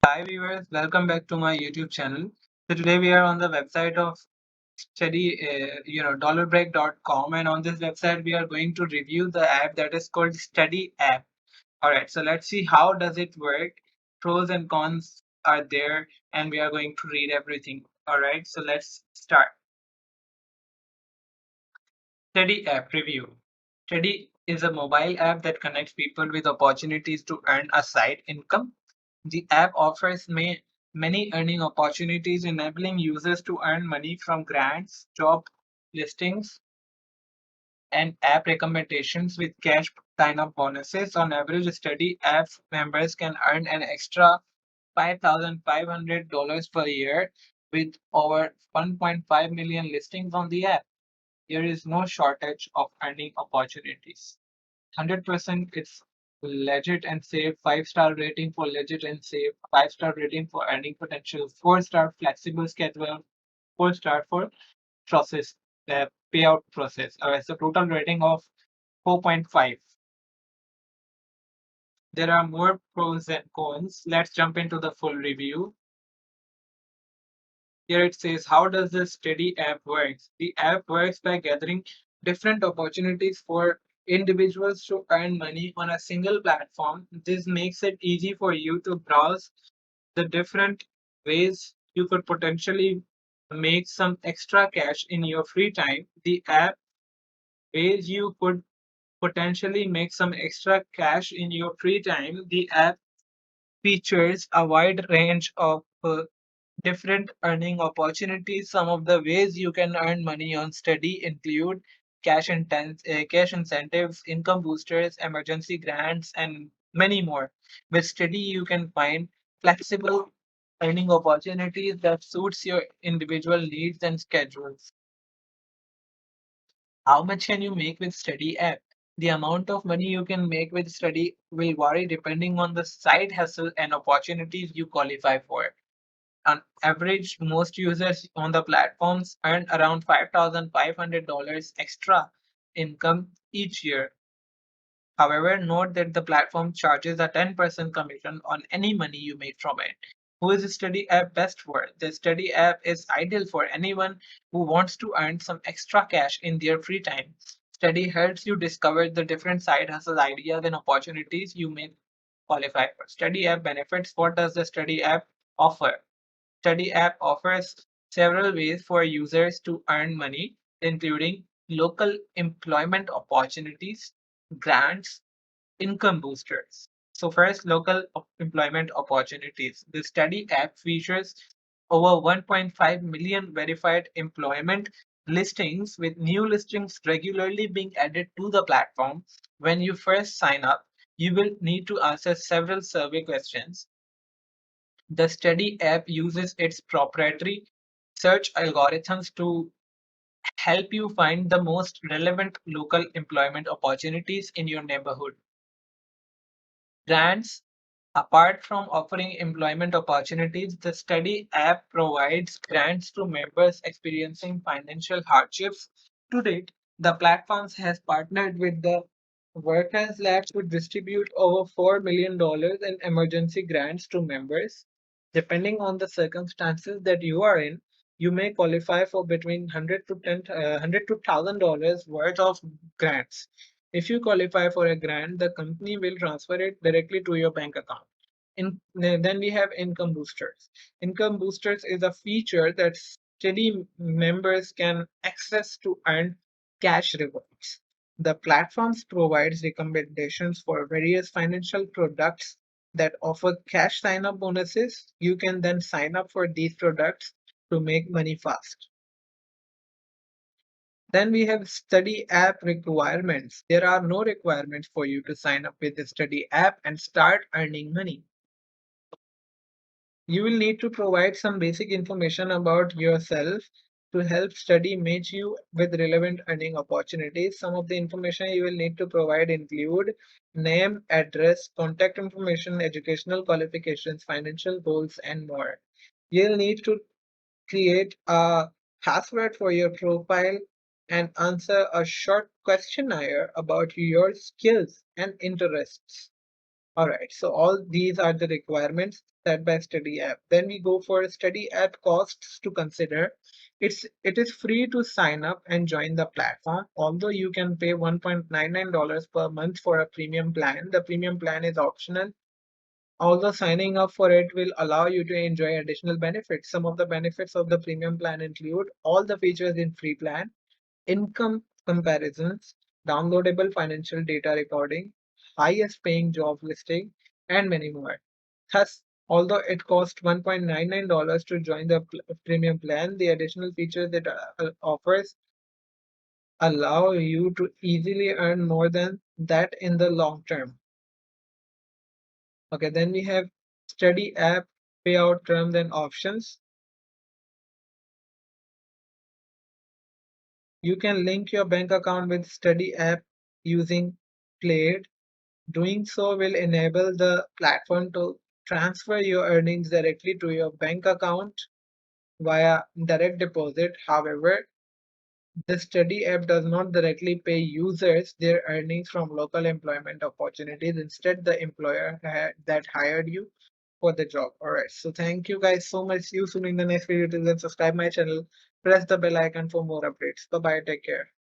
Hi viewers, welcome back to my YouTube channel. So today we are on the website of dollarbreak.com, and on this website we are going to review the app that is called Study app. All right, so let's see how does it work. Pros and cons are there, and we are going to read everything. All right, so let's start. Study app review. Study is a mobile app that connects people with opportunities to earn a side income. The app offers many earning opportunities, enabling users to earn money from grants, job listings, and app recommendations with cash sign-up bonuses. On average, Study app members can earn an extra $5,500 per year with over 1.5 million listings on the app. There is no shortage of earning opportunities. 100% it's legit and safe. 5-star rating for legit and safe. 5-star rating for earning potential. 4-star flexible schedule. 4-star for process, payout process. So total rating of 4.5. There are more pros and cons. Let's jump into the full review. Here it says, how does the Steady app works? The app works by gathering different opportunities for individuals to earn money on a single platform. This makes it easy for you to browse the different ways you could potentially make some extra cash in your free time. The app ways you could potentially make some extra cash in your free time. The app features a wide range of different earning opportunities. Some of the ways you can earn money on Steady include cash incentives, income boosters, emergency grants, and many more. With Steady, you can find flexible earning opportunities that suits your individual needs and schedules. How much can you make with Steady app? The amount of money you can make with Steady will vary depending on the side hustle and opportunities you qualify for. On average, most users on the platforms earn around $5,500 extra income each year. However, note that the platform charges a 10% commission on any money you make from it. Who is the Study app best for? The Study app is ideal for anyone who wants to earn some extra cash in their free time. Study helps you discover the different side hustle ideas and opportunities you may qualify for. Study app benefits. What does the Study app offer? Study app offers several ways for users to earn money, including local employment opportunities, grants, income boosters. So first, local employment opportunities. The Study app features over 1.5 million verified employment listings, with new listings regularly being added to the platform. When you first sign up, you will need to answer several survey questions. The Study app uses its proprietary search algorithms to help you find the most relevant local employment opportunities in your neighborhood. Grants. Apart from offering employment opportunities, the Study app provides grants to members experiencing financial hardships. To date, the platform has partnered with the Workers Lab to distribute over $4 million in emergency grants to members. Depending on the circumstances that you are in, you may qualify for between 100 to $1,000 worth of grants. If you qualify for a grant, the company will transfer it directly to your bank account. Then we have income boosters. Income boosters is a feature that Steady members can access to earn cash rewards. The platforms provides recommendations for various financial products that offer cash sign-up bonuses. You can then sign up for these products to make money fast. Then we have Study app requirements. There are no requirements for you to sign up with the Study app and start earning money. You will need to provide some basic information about yourself to help Study match you with relevant earning opportunities. Some of the information you will need to provide include name, address, contact information, educational qualifications, financial goals, and more. You'll need to create a password for your profile and answer a short questionnaire about your skills and interests. All right, so all these are the requirements set by study app. Then we go for study app costs to consider. It is free to sign up and join the platform. Although you can pay $1.99 per month for a premium plan, the premium plan is optional. Although signing up for it will allow you to enjoy additional benefits. Some of the benefits of the premium plan include all the features in free plan, income comparisons, downloadable financial data recording, highest paying job listing, and many more. Thus, although it costs $1.99 to join the premium plan, the additional features it offers allow you to easily earn more than that in the long term. Okay, then we have study app payout terms and options. You can link your bank account with study app using Played. Doing so will enable the platform to transfer your earnings directly to your bank account via direct deposit. However, the study app does not directly pay users their earnings from local employment opportunities. Instead, the employer that hired you for the job. All right. So thank you guys so much. See you soon in the next video. Till then, subscribe my channel. Press the bell icon for more updates. Bye bye. Take care.